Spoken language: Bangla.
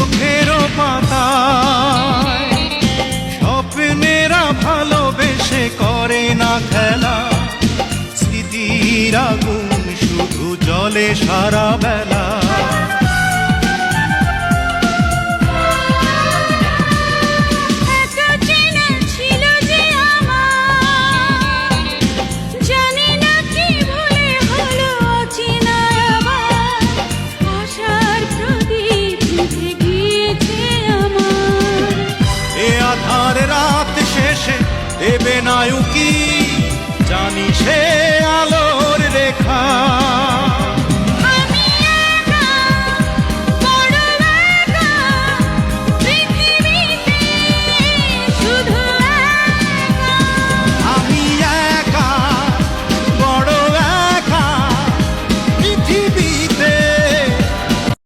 চোখেরও পাতায় স্বপ্নেরা ভালোবেসে করে না খেলা, স্মৃতির আগুন শুধু জ্বলে সারা বেলা। রাত শেষে দেবে না উকি, জানি সে আলোর রেখা।